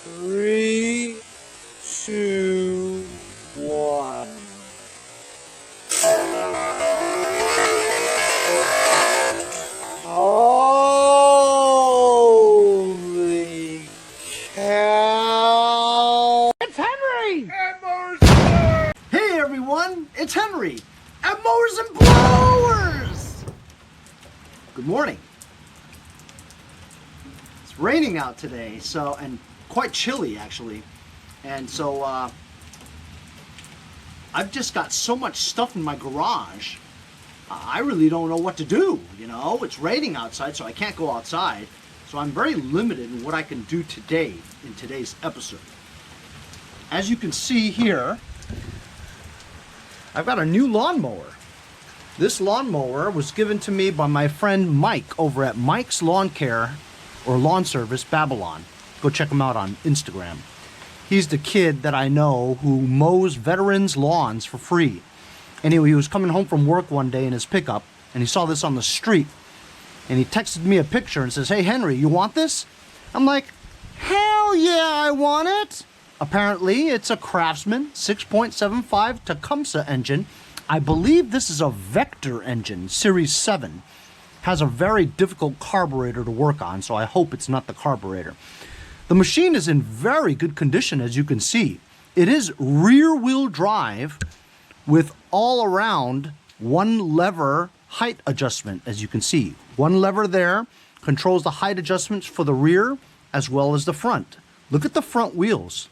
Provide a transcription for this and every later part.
3, 2, 1. Holy cow! It's Henry! Hey everyone, it's Henry at Mowers and Blowers! Good morning. It's raining out today, and quite chilly actually. And so I've just got so much stuff in my garage. I really don't know what to do, you know? It's raining outside, so I can't go outside. So I'm very limited in what I can do today in today's episode. As you can see here, I've got a new lawnmower. This lawnmower was given to me by my friend Mike over at Mike's Lawn Care or Lawn Service Babylon. Go check him out on Instagram. He's the kid that I know who mows veterans' lawns for free. Anyway, he was coming home from work one day in his pickup, and he saw this on the street. And he texted me a picture and says, "Hey, Henry, you want this?" I'm like, "Hell yeah, I want it!" Apparently, it's a Craftsman 6.75 Tecumseh engine. I believe this is a Vector engine, Series 7. Has a very difficult carburetor to work on, so I hope it's not the carburetor. The machine is in very good condition, as you can see. It is rear-wheel drive with all-around one-lever height adjustment, as you can see. One lever there controls the height adjustments for the rear as well as the front. Look at the front wheels.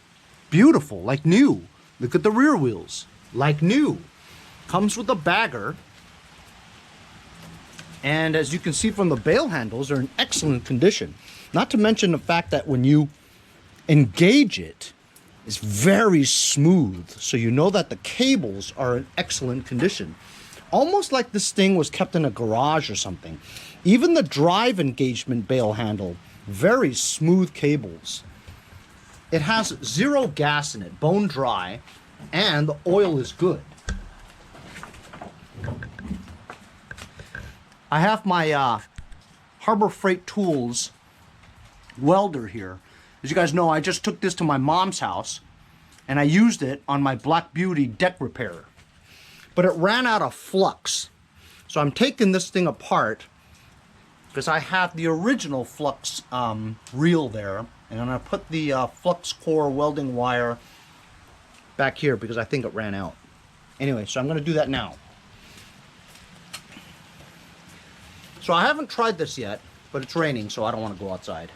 Beautiful, like new. Look at the rear wheels, like new. Comes with a bagger. And as you can see from the bail handles, they're in excellent condition. Not to mention the fact that when you engage it, it's very smooth. So you know that the cables are in excellent condition. Almost like this thing was kept in a garage or something. Even the drive engagement bail handle, very smooth cables. It has zero gas in it, bone dry, and the oil is good. I have my Harbor Freight Tools welder here. As you guys know, I just took this to my mom's house and I used it on my Black Beauty deck repair. But it ran out of flux. So I'm taking this thing apart because I have the original flux reel there. And I'm going to put the flux core welding wire back here because I think it ran out. Anyway, so I'm going to do that now. So I haven't tried this yet, but it's raining, so I don't want to go outside.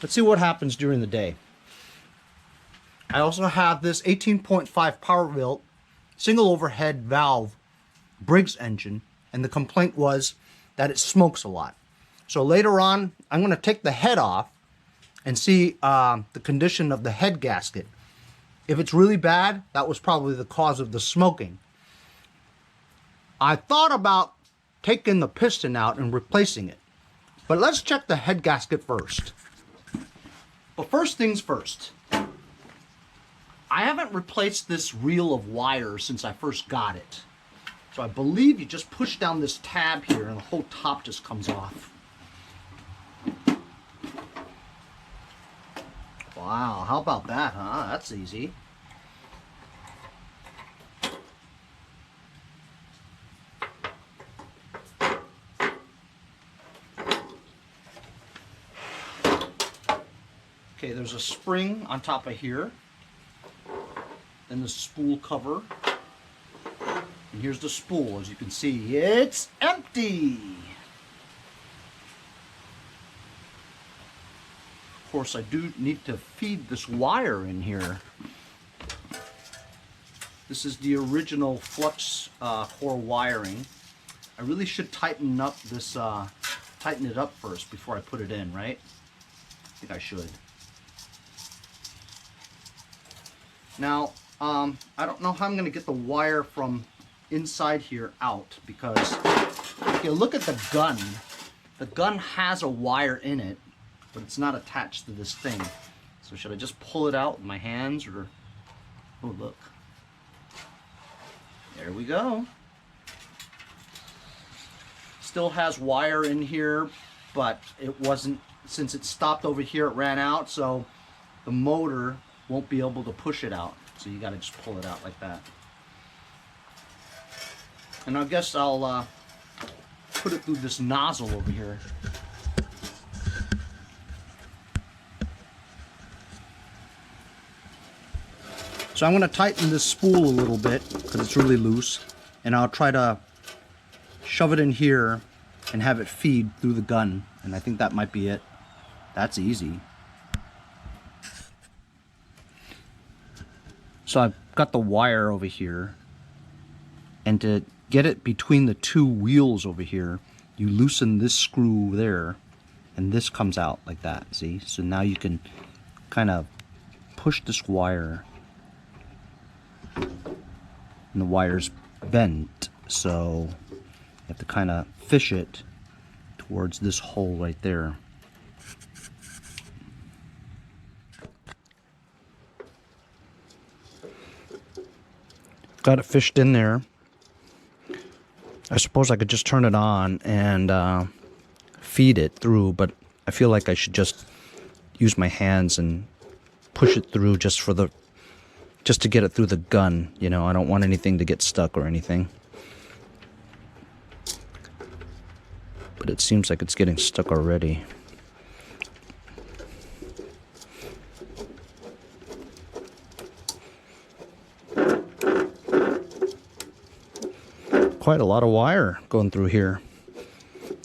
Let's see what happens during the day. I also have this 18.5 power built single overhead valve Briggs engine, and the complaint was that it smokes a lot. So later on, I'm going to take the head off and see the condition of the head gasket. If it's really bad, that was probably the cause of the smoking. I thought about taking the piston out and replacing it. But let's check the head gasket first. But first things first. I haven't replaced this reel of wire since I first got it. So I believe you just push down this tab here and the whole top just comes off. Wow, how about that, huh? That's easy. Okay, there's a spring on top of here. Then the spool cover. And here's the spool. As you can see, it's empty. Of course, I do need to feed this wire in here. This is the original flux core wiring. I really should tighten up this, tighten it up first before I put it in, right? I think I should. Now, I don't know how I'm going to get the wire from inside here out because if you look at the gun has a wire in it, but it's not attached to this thing. So should I just pull it out with my hands or... Oh, look. There we go. Still has wire in here, but it wasn't, since it stopped over here, it ran out, so the motor won't be able to push it out. So you got to just pull it out like that. And I guess I'll put it through this nozzle over here. So I'm going to tighten this spool a little bit because it's really loose, and I'll try to shove it in here and have it feed through the gun, and I think that might be it. That's easy. So I've got the wire over here, and to get it between the two wheels over here, you loosen this screw there, and this comes out like that, see? So now you can kind of push this wire, and the wire's bent, so you have to kind of fish it towards this hole right there. Got it fished in there. I suppose I could just turn it on and feed it through, but I feel like I should just use my hands and push it through just to get it through the gun. You know, I don't want anything to get stuck or anything. But it seems like it's getting stuck already. Quite a lot of wire going through here.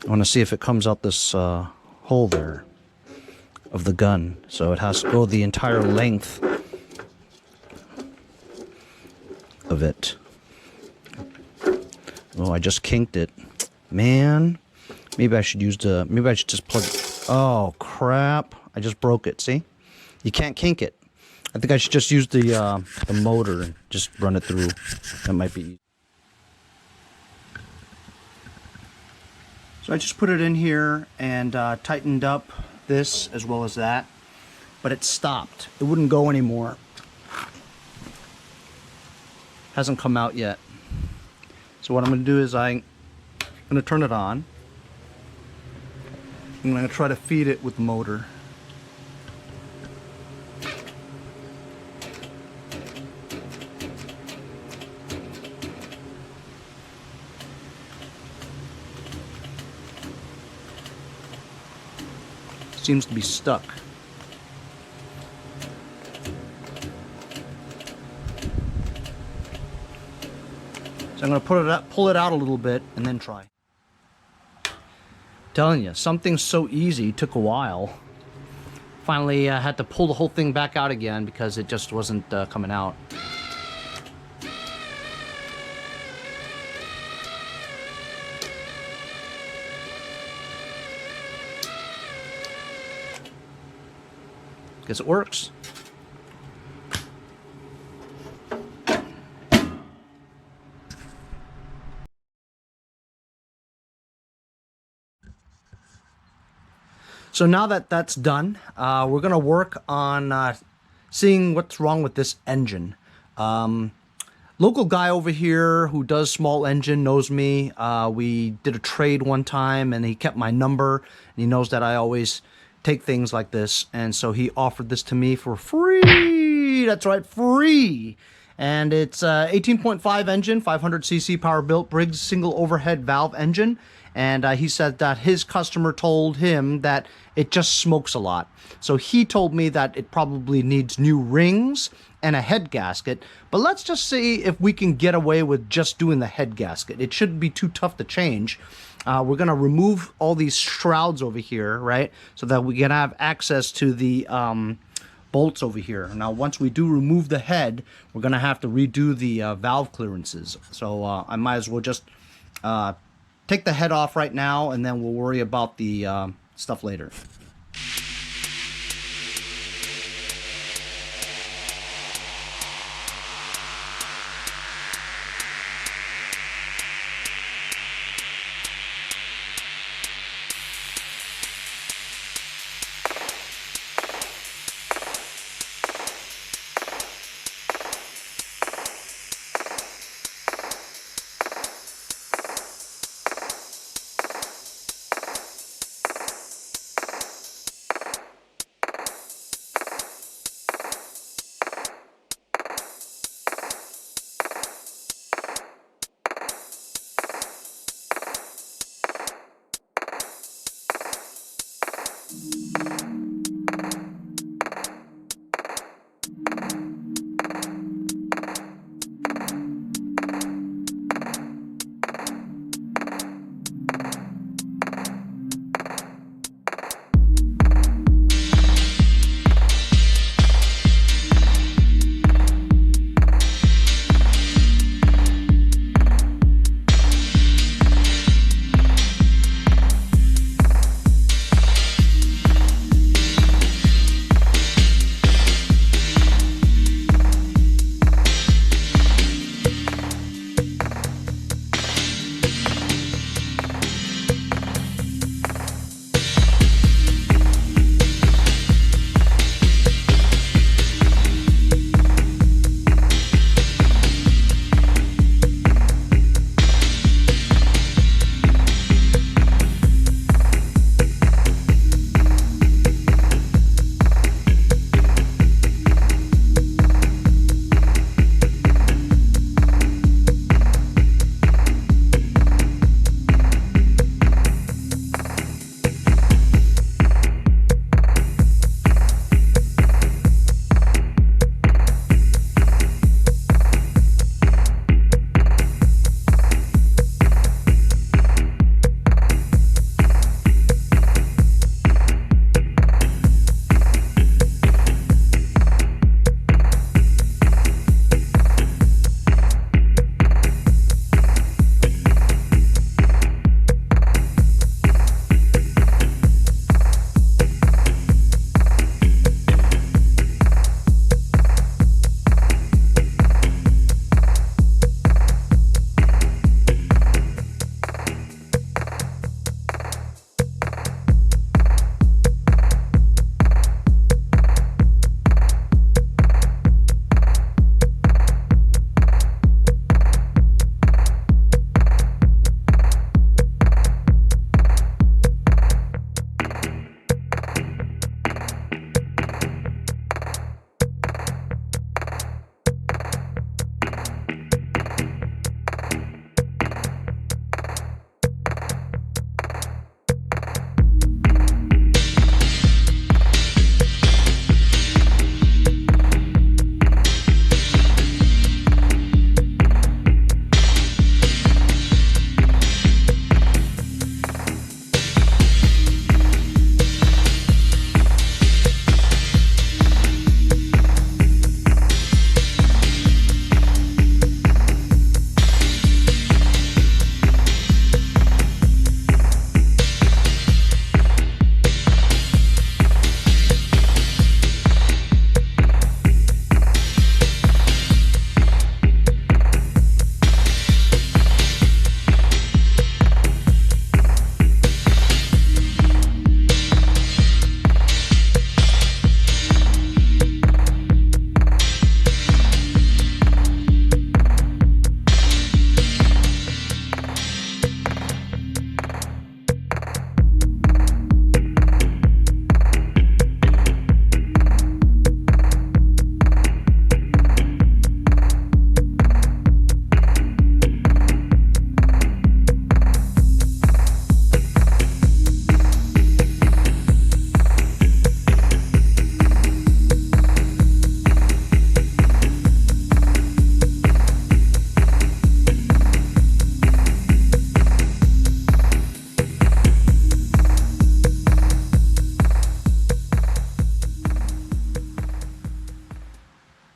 I want to see if it comes out this hole there of the gun. So it has to go the entire length of it. Oh, I just kinked it. Man, maybe I should just plug it. Oh, crap. I just broke it, see? You can't kink it. I think I should just use the motor and just run it through. That might be easy. So I just put it in here and tightened up this as well as that, but it stopped. It wouldn't go anymore. Hasn't come out yet. So what I'm going to do is I'm going to turn it on. I'm going to try to feed it with the motor. Seems to be stuck. So I'm going to pull it out a little bit and then try. Telling you, something so easy took a while. Finally, I had to pull the whole thing back out again because it just wasn't coming out. Guess it works. So now that that's done, we're going to work on seeing what's wrong with this engine. Local guy over here who does small engine knows me. We did a trade one time and he kept my number, and he knows that I always take things like this, and so he offered this to me for free. That's right, free. And it's 18.5 engine, 500cc power built Briggs single overhead valve engine. And he said that his customer told him that it just smokes a lot. So he told me that it probably needs new rings and a head gasket. But let's just see if we can get away with just doing the head gasket. It shouldn't be too tough to change. We're going to remove all these shrouds over here, right? So that we can have access to the bolts over here. Now, once we do remove the head, we're going to have to redo the valve clearances. So I might as well just take the head off right now, and then we'll worry about the stuff later.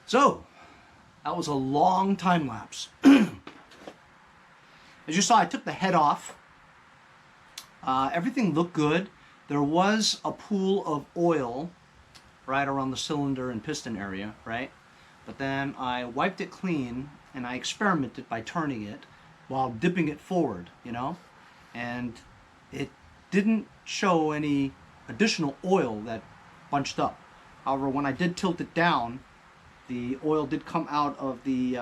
So, that was a long time lapse. As you saw, I took the head off. Everything looked good. There was a pool of oil right around the cylinder and piston area, right? But then I wiped it clean and I experimented by turning it while dipping it forward, you know? And it didn't show any additional oil that bunched up. However, when I did tilt it down, the oil did come out of the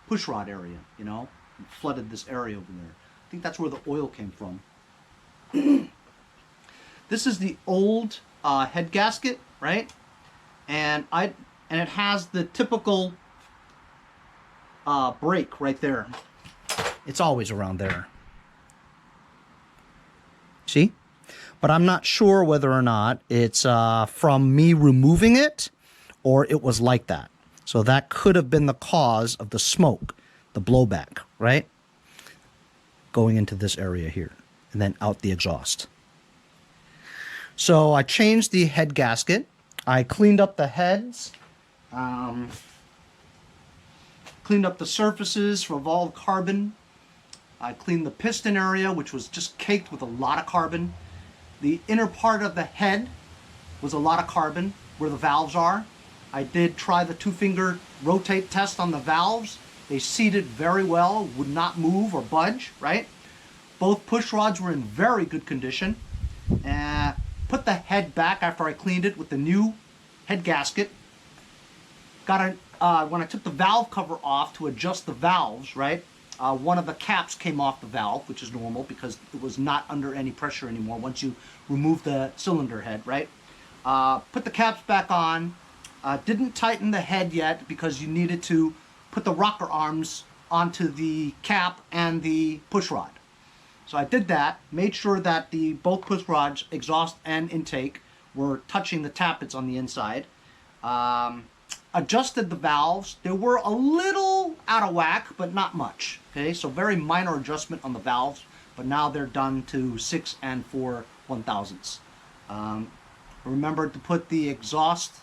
push rod area, you know? It flooded this area over there. I think that's where the oil came from. This is the old head gasket, right? And it has the typical brake right there. It's always around there. See? But I'm not sure whether or not it's from me removing it or it was like that. So that could have been the cause of the smoke, the blowback, right? Going into this area here and then out the exhaust. So I changed the head gasket. I cleaned up the heads, cleaned up the surfaces of all carbon. I cleaned the piston area, which was just caked with a lot of carbon. The inner part of the head was a lot of carbon, where the valves are. I did try the 2-finger rotate test on the valves. They seated very well, would not move or budge, right? Both push rods were in very good condition. Put the head back after I cleaned it with the new head gasket. When I took the valve cover off to adjust the valves, right? One of the caps came off the valve, which is normal because it was not under any pressure anymore once you remove the cylinder head, right? Put the caps back on. Didn't tighten the head yet because you needed to put the rocker arms onto the cap and the push rod. So I did that, made sure that both push rods, exhaust and intake, were touching the tappets on the inside. Adjusted the valves. They were a little out of whack, but not much. Okay, so very minor adjustment on the valves, but now they're done to 6 and 4 1/1000ths. Remember to put the exhaust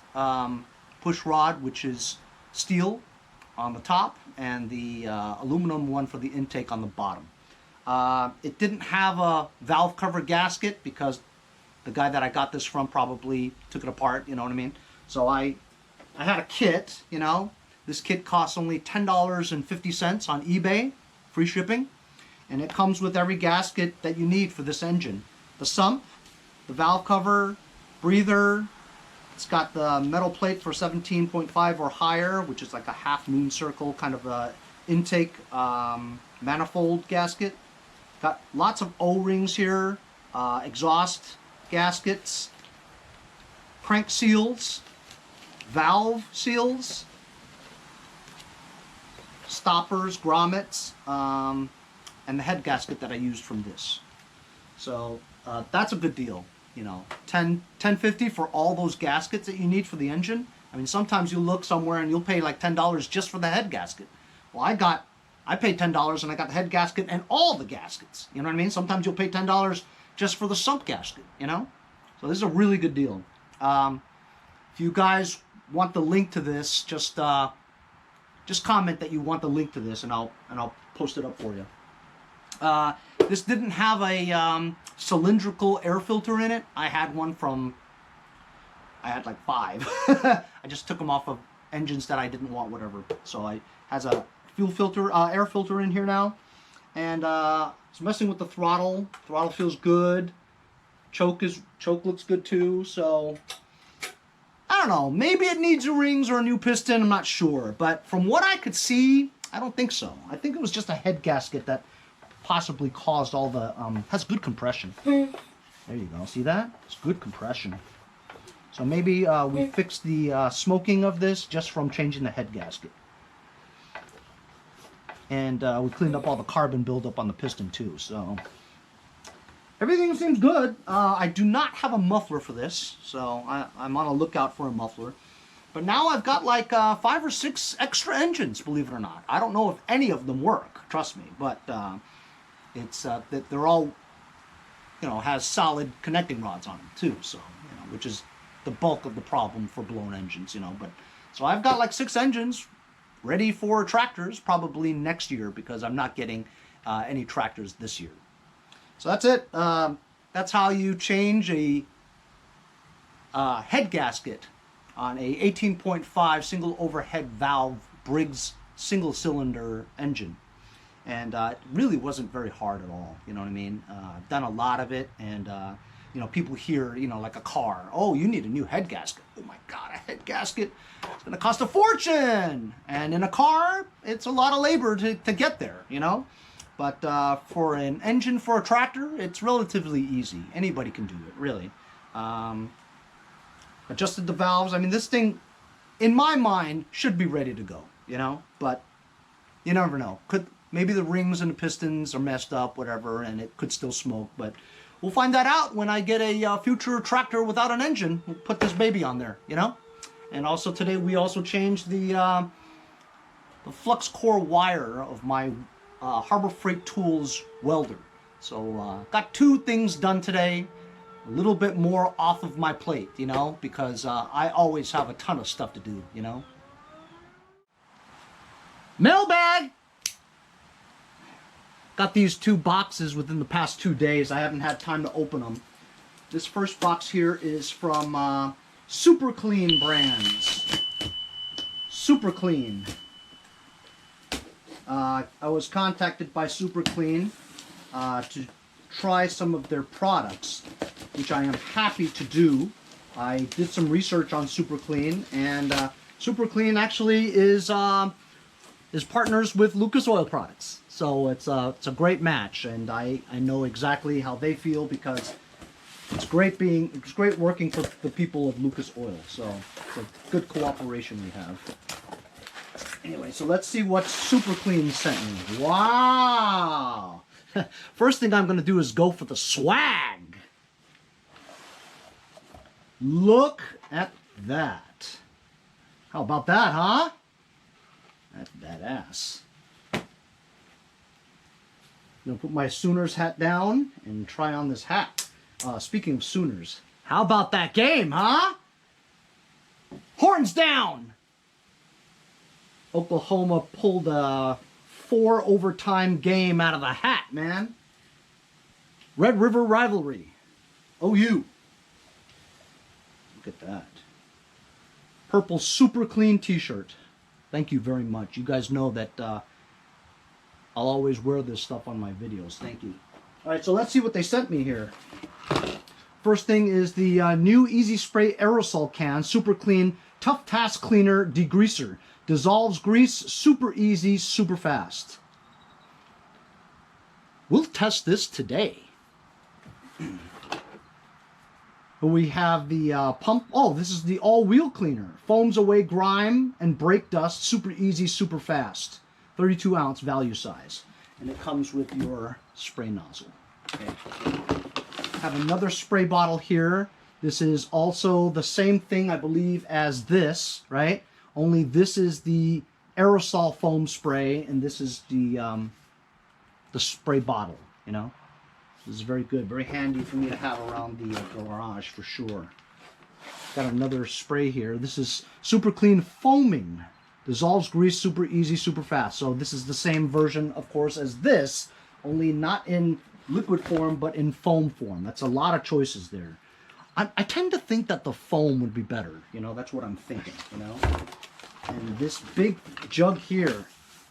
push rod, which is steel, on the top, and the aluminum one for the intake on the bottom. It didn't have a valve cover gasket because the guy that I got this from probably took it apart, you know what I mean? So I had a kit, you know. This kit costs only $10.50 on eBay, free shipping. And it comes with every gasket that you need for this engine. The sump, the valve cover, breather. It's got the metal plate for 17.5 or higher, which is like a half moon circle kind of a intake manifold gasket. Got lots of O-rings here, exhaust gaskets, crank seals, valve seals, stoppers, grommets, and the head gasket that I used from this. So that's a good deal, you know. $10.50 for all those gaskets that you need for the engine. I mean, sometimes you look somewhere and you'll pay like $10 just for the head gasket. Well, I paid $10 and I got the head gasket and all the gaskets. You know what I mean? Sometimes you'll pay $10 just for the sump gasket, you know? So this is a really good deal. If you guys want the link to this, just comment that you want the link to this and I'll post it up for you. This didn't have a cylindrical air filter in it. I had like 5. I just took them off of engines that I didn't want, whatever. So it has a fuel filter, air filter in here now. And it's messing with the throttle. Throttle feels good. Choke looks good too. So I don't know. Maybe it needs rings or a new piston. I'm not sure. But from what I could see, I don't think so. I think it was just a head gasket that possibly caused all the has good compression. There you go. See that? It's good compression. So maybe we fixed the smoking of this just from changing the head gasket. And we cleaned up all the carbon buildup on the piston too. So everything seems good. I do not have a muffler for this, so I'm on a lookout for a muffler. But now I've got like 5 or 6 extra engines, believe it or not. I don't know if any of them work, trust me, but it's that they're all, you know, has solid connecting rods on them too. So, you know, which is the bulk of the problem for blown engines, you know. But So I've got like 6 engines ready for tractors probably next year because I'm not getting any tractors this year. So that's it. That's how you change a head gasket on a 18.5 single overhead valve Briggs single cylinder engine. And it really wasn't very hard at all, you know what I mean? I've done a lot of it, and you know, people hear, you know, like a car, oh, you need a new head gasket. Oh my God, a head gasket, it's gonna cost a fortune. And in a car, it's a lot of labor to get there, you know? But for an engine for a tractor, it's relatively easy. Anybody can do it, really. Adjusted the valves. I mean, this thing, in my mind, should be ready to go, you know? But you never know. Maybe the rings and the pistons are messed up, whatever, and it could still smoke. But we'll find that out when I get a future tractor without an engine. We'll put this baby on there, you know? And also today we also changed the flux core wire of my Harbor Freight Tools welder. So got 2 things done today. A little bit more off of my plate, you know, because I always have a ton of stuff to do, you know. Mailbag! Got these 2 boxes within the past 2 days. I haven't had time to open them. This first box here is from Super Clean Brands. Super Clean. I was contacted by Super Clean to try some of their products, which I am happy to do. I did some research on Super Clean, and Super Clean actually is partners with Lucas Oil Products. So it's a great match, and I know exactly how they feel because it's great working for the people of Lucas Oil. So it's a good cooperation we have. Anyway, so let's see what Super Clean sent me. Wow! First thing I'm going to do is go for the swag. Look at that. How about that, huh? That's badass. I'm going to put my Sooners hat down and try on this hat. Speaking of Sooners, how about that game, huh? Horns down! Oklahoma pulled a 4 overtime game out of the hat, man. Red River rivalry. OU. Look at that. Purple Super Clean t-shirt. Thank you very much. You guys know that I'll always wear this stuff on my videos. Thank you. All right, so let's see what they sent me here. First thing is the new Easy Spray aerosol can, Super Clean Tough Task Cleaner Degreaser. Dissolves grease, super easy, super fast. We'll test this today. We have the pump. Oh, this is the all-wheel cleaner. Foams away grime and brake dust, super easy, super fast. 32-ounce value size. And it comes with your spray nozzle. Okay. Have another spray bottle here. This is also the same thing, I believe, as this, right? Only this is the aerosol foam spray, and this is the spray bottle, you know? This is very good, very handy for me to have around the garage for sure. Got another spray here. This is Super Clean Foaming. Dissolves grease, super easy, super fast. So this is the same version, of course, as this, only not in liquid form, but in foam form. That's a lot of choices there. I tend to think that the foam would be better. You know, that's what I'm thinking, you know. And this big jug here.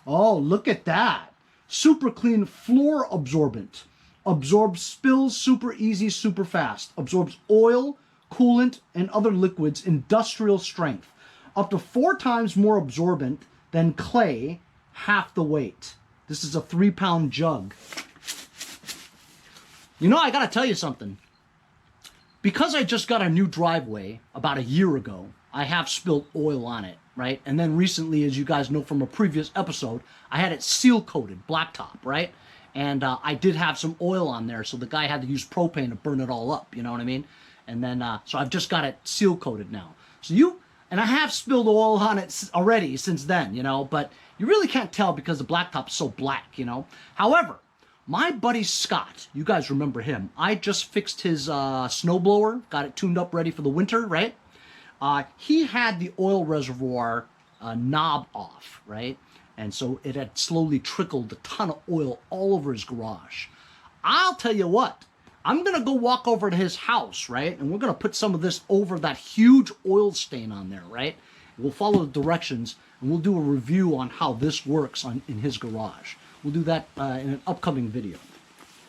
Oh, look at that. Super Clean Floor Absorbent. Absorbs spills super easy, super fast. Absorbs oil, coolant, and other liquids industrial strength. Up to 4 times more absorbent than clay, half the weight. This is a 3-pound jug. You know, I gotta tell you something. Because I just got a new driveway about a year ago, I have spilled oil on it, right? And then recently, as you guys know from a previous episode, I had it seal-coated, blacktop, right? And I did have some oil on there, so the guy had to use propane to burn it all up, you know what I mean? And then, so I've just got it seal-coated now. So and I have spilled oil on it already since then, you know, but you really can't tell because the blacktop's so black, you know? However, my buddy Scott, you guys remember him. I just fixed his snowblower, got it tuned up ready for the winter, right? he had the oil reservoir knob off, right? And so it had slowly trickled a ton of oil all over his garage. I'll tell you what, I'm going to go walk over to his house, right? And we're going to put some of this over that huge oil stain on there, right? We'll follow the directions, and we'll do a review on how this works in his garage. We'll do that in an upcoming video.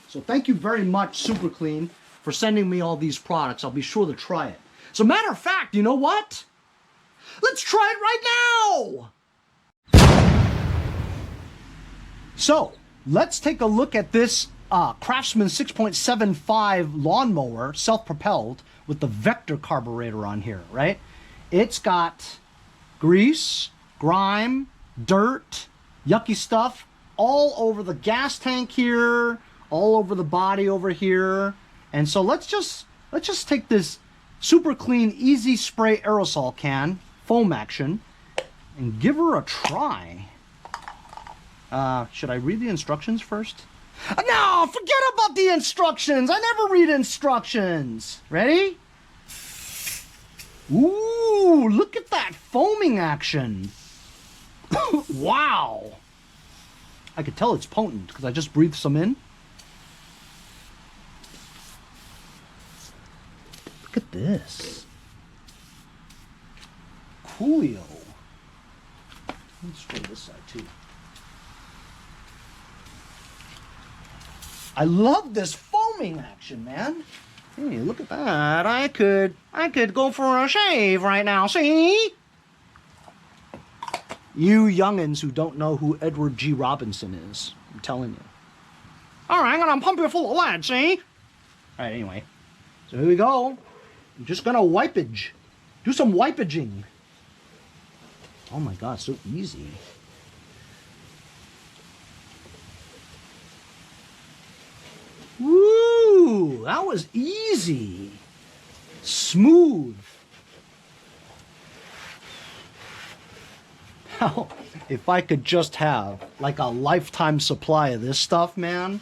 So thank you very much, Super Clean, for sending me all these products. I'll be sure to try it. As a matter of fact, you know what? Let's try it right now! So, let's take a look at this Craftsman 6.75 lawnmower, self-propelled, with the Vector carburetor on here, right? It's got grease, grime, dirt, yucky stuff all over the gas tank here, all over the body over here. And so let's just take this Super Clean Easy Spray aerosol can, foam action, and give her a try. Should I read the instructions first? No, forget about the instructions. I never read instructions. Ready? Ooh, look at that foaming action. Wow. I could tell it's potent because I just breathed some in. Look at this. Coolio. Let's try this side too. I love this foaming action, man. Hey, look at that. I could go for a shave right now, see? You youngins who don't know who Edward G. Robinson is, I'm telling you. All right, I'm gonna pump you full of lead, see? All right, anyway. So here we go. I'm just gonna wipage. Do some wipaging. Oh my God, so easy. Woo! That was easy. Smooth. Now, if I could just have like a lifetime supply of this stuff, man,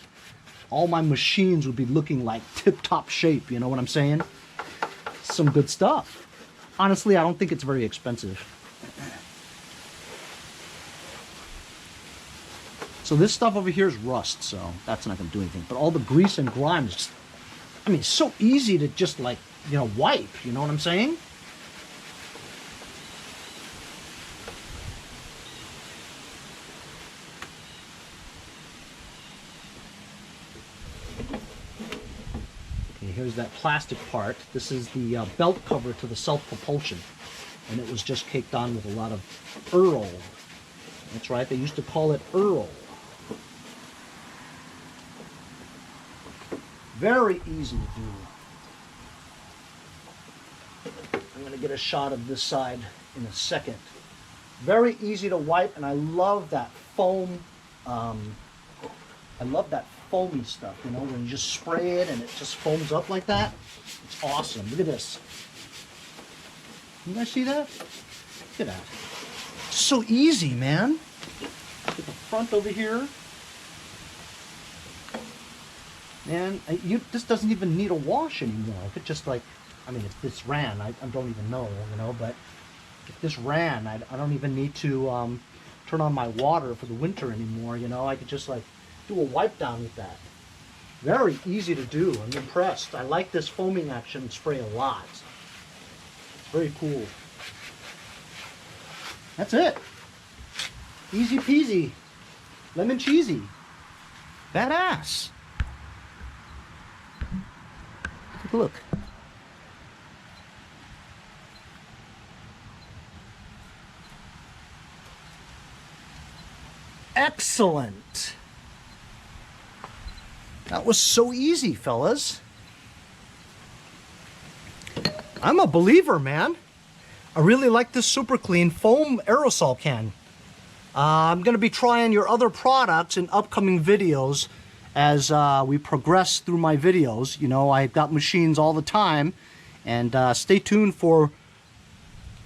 all my machines would be looking like tip-top shape, you know what I'm saying? Some good stuff. Honestly, I don't think it's very expensive. So this stuff over here is rust, so that's not going to do anything. But all the grease and grime is just, I mean, it's so easy to just like, you know, wipe, you know what I'm saying? Okay, here's that plastic part. This is the belt cover to the self-propulsion. And it was just caked on with a lot of Earl. That's right, they used to call it Earl. Very easy to do. I'm going to get a shot of this side in a second. Very easy to wipe, and I love that foam. I love that foamy stuff, you know, when you just spray it and it just foams up like that. It's awesome. Look at this. You guys see that? Look at that. It's so easy, man. Get the front over here. Man, this doesn't even need a wash anymore. If it just like, I mean, if this ran, I don't even know, you know, but if this ran, I don't even need to turn on my water for the winter anymore, you know. I could just like do a wipe down with that. Very easy to do. I'm impressed. I like this foaming action spray a lot. Very cool. That's it. Easy peasy. Lemon cheesy. Badass. Take a look. Excellent. That was so easy, fellas. I'm a believer, man. I really like this super clean foam aerosol can. I'm going to be trying your other products in upcoming videos as we progress through my videos. You know, I've got machines all the time, and stay tuned for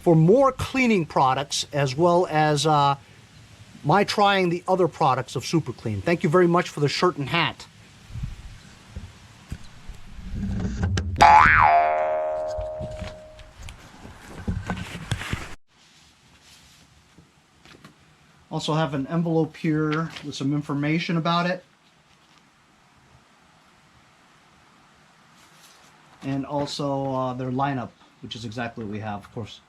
more cleaning products as well as my trying the other products of Super Clean. Thank you very much for the shirt and hat. Also have an envelope here with some information about it. And also their lineup, which is exactly what we have, of course.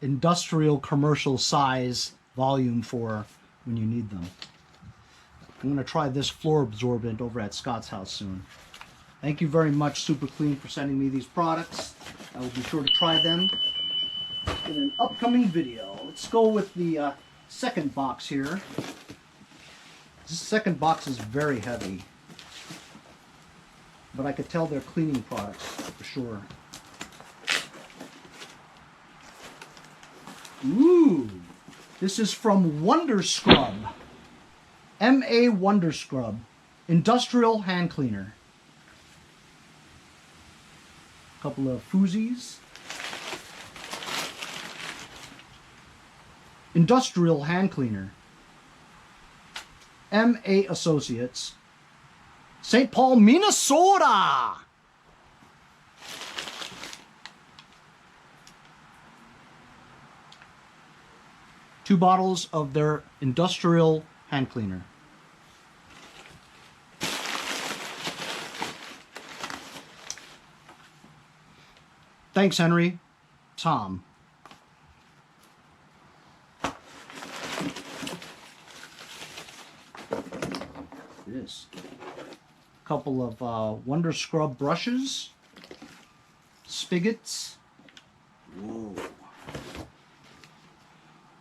Industrial commercial size volume for when you need them. I'm going to try this floor absorbent over at Scott's house soon. Thank you very much, Super Clean, for sending me these products. I will be sure to try them in an upcoming video. Let's go with the second box here. This second box is very heavy, but I could tell they're cleaning products for sure. Ooh, this is from Wonder Scrub. MA Wonder Scrub, industrial hand cleaner. A couple of foozies. Industrial hand cleaner. MA Associates. St. Paul, Minnesota. Two bottles of their industrial hand cleaner. Thanks, Henry. Tom. This. A couple of Wonder Scrub brushes. Spigots. Whoa.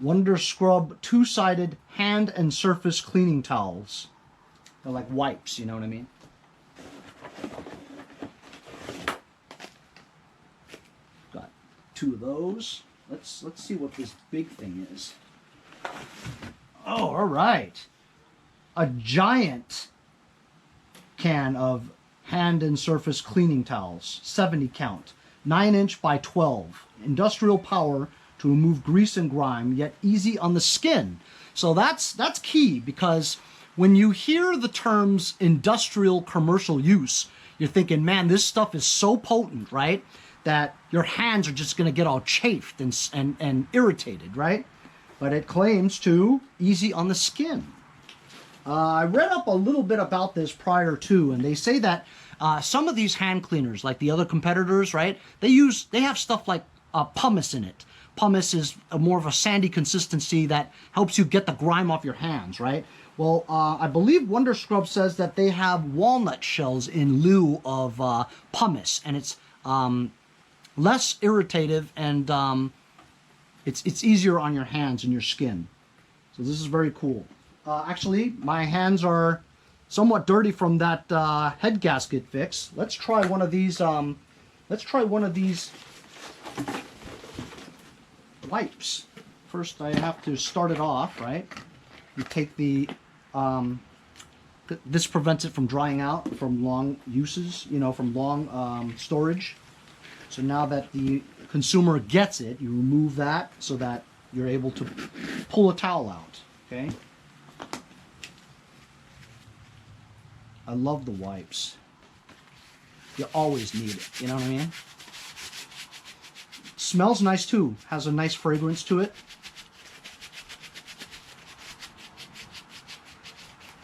Wonder Scrub two-sided hand and surface cleaning towels. They're like wipes, you know what I mean? Got two of those. Let's see what this big thing is. Oh, all right. A giant can of hand and surface cleaning towels, 70 count, 9" by 12, industrial power to remove grease and grime, yet easy on the skin. So that's key, because when you hear the terms industrial commercial use, you're thinking, man, this stuff is so potent, right, that your hands are just going to get all chafed and irritated, right? But it claims to easy on the skin. I read up a little bit about this prior to, and they say that some of these hand cleaners, like the other competitors, right, they have stuff like pumice in it. Pumice is more of a sandy consistency that helps you get the grime off your hands, right? Well, I believe Wonder Scrub says that they have walnut shells in lieu of pumice, and it's less irritative, and it's easier on your hands and your skin. So this is very cool. Actually, my hands are somewhat dirty from that head gasket fix. Let's try one of these. Let's try one of these wipes. First, I have to start it off, right? You take the, this prevents it from drying out from long uses, you know, from long storage. So now that the consumer gets it, you remove that so that you're able to pull a towel out, okay? I love the wipes. You always need it, you know what I mean? Smells nice too. Has a nice fragrance to it.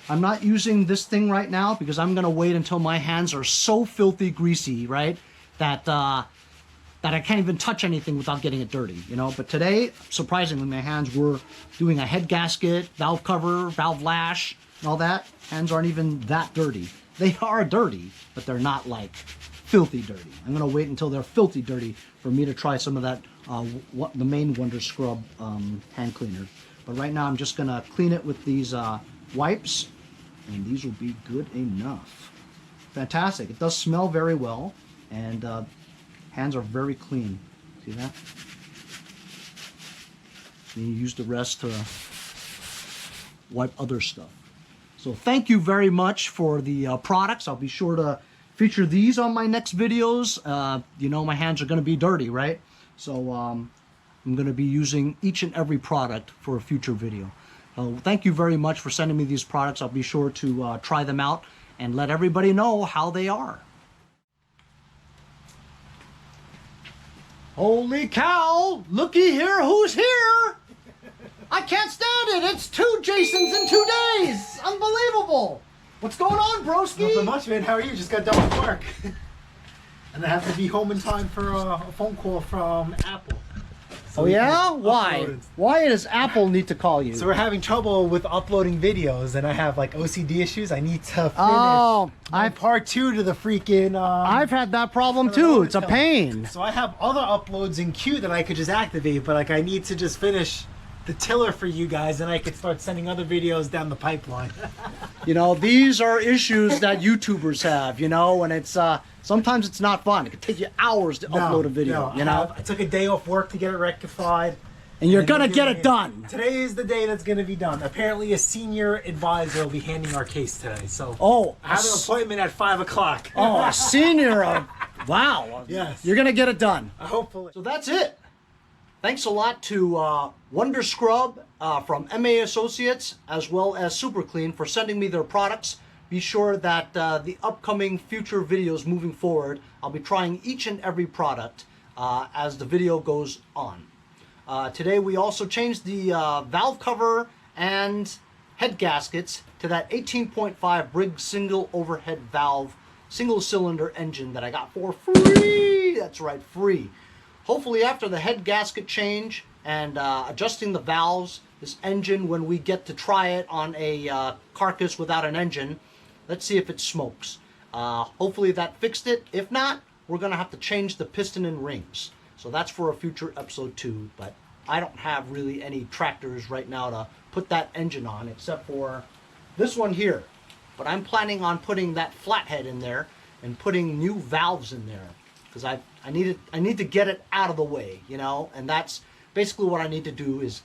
I'm not using this thing right now because I'm gonna wait until my hands are so filthy greasy, right, that that I can't even touch anything without getting it dirty, you know. But today, surprisingly, my hands were doing a head gasket, valve cover, valve lash, and all that. Hands aren't even that dirty. They are dirty, but they're not like filthy dirty. I'm gonna wait until they're filthy dirty for me to try some of that, the main Wonder Scrub hand cleaner. But right now I'm just gonna clean it with these wipes, and these will be good enough. Fantastic. It does smell very well, and hands are very clean. See that? And you use the rest to wipe other stuff. So thank you very much for the products. I'll be sure to feature these on my next videos. You know, my hands are going to be dirty, right? So I'm going to be using each and every product for a future video. Thank you very much for sending me these products. I'll be sure to try them out and let everybody know how they are. Holy cow! Looky here, who's here? I can't stand it. It's 2 Jasons in 2 days. Unbelievable. What's going on, broski? Nothing much, man. How are you? Just got done with work. And I have to be home in time for a phone call from Apple. So Oh yeah? Why? upload it. Why does Apple need to call you? So we're having trouble with uploading videos, and I have like OCD issues. I need to finish Oh, part 2 to the freaking. I've had that problem too. It's a pain. So I have other uploads in queue that I could just activate, but like I need to just finish the tiller for you guys, and I could start sending other videos down the pipeline. You know, these are issues that YouTubers have, you know, and it's sometimes it's not fun. It can take you hours to upload a video, you know. I took a day off work to get it rectified. And you're And gonna they're get doing it done. Today is the day that's gonna be done. Apparently a senior advisor will be handing our case today. So Oh, I have an appointment at 5 o'clock. Oh, a senior. Wow. Yes. You're gonna get it done. Hopefully. So that's it. Thanks a lot to Wonder Scrub from MA Associates, as well as Super Clean, for sending me their products. Be sure that the upcoming future videos moving forward, I'll be trying each and every product as the video goes on. Today we also changed the valve cover and head gaskets to that 18.5 Briggs single overhead valve, single cylinder engine that I got for free. That's right, free. Hopefully after the head gasket change and adjusting the valves, this engine, when we get to try it on a carcass without an engine, let's see if it smokes. Hopefully that fixed it. If not, we're gonna have to change the piston and rings. So that's for a future episode 2, but I don't have really any tractors right now to put that engine on except for this one here. But I'm planning on putting that flathead in there and putting new valves in there, because I need to get it out of the way, you know, and that's basically what I need to do, is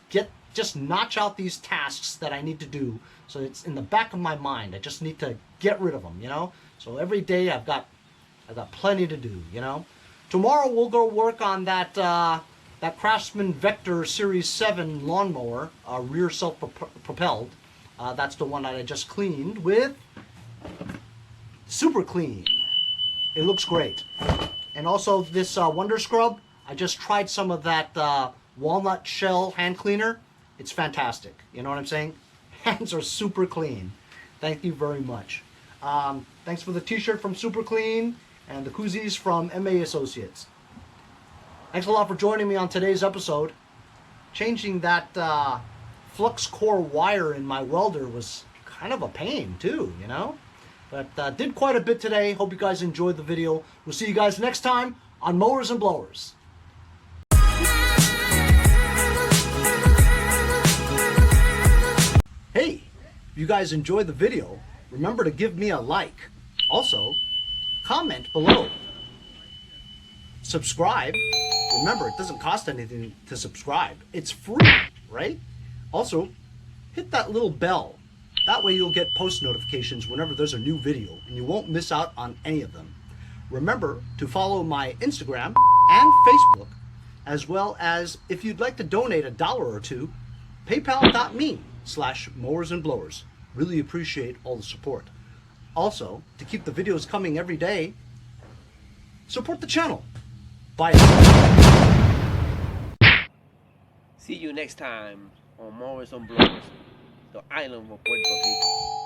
just notch out these tasks that I need to do, so it's in the back of my mind. I just need to get rid of them, you know. So every day I've got plenty to do, you know. Tomorrow we'll go work on that that Craftsman Vector Series 7 lawnmower, rear self-propelled. That's the one that I just cleaned with Super Clean. It looks great. And also this Wonder Scrub, I just tried some of that walnut shell hand cleaner. It's fantastic. You know what I'm saying? Hands are super clean. Thank you very much. Thanks for the t-shirt from Super Clean and the koozies from MA Associates. Thanks a lot for joining me on today's episode. Changing that flux core wire in my welder was kind of a pain too, you know? But did quite a bit today. Hope you guys enjoyed the video. We'll see you guys next time on Mowers and Blowers. Hey, if you guys enjoyed the video, remember to give me a like. Also, comment below. Subscribe. Remember, it doesn't cost anything to subscribe. It's free, right? Also, hit that little bell. That way you'll get post notifications whenever there's a new video, and you won't miss out on any of them. Remember to follow my Instagram and Facebook, as well as, if you'd like to donate $1 or $2, paypal.me/mowersandblowers. Really appreciate all the support. Also, to keep the videos coming every day, support the channel. Bye. See you next time on Mowers and Blowers, the island of Puerto Rico.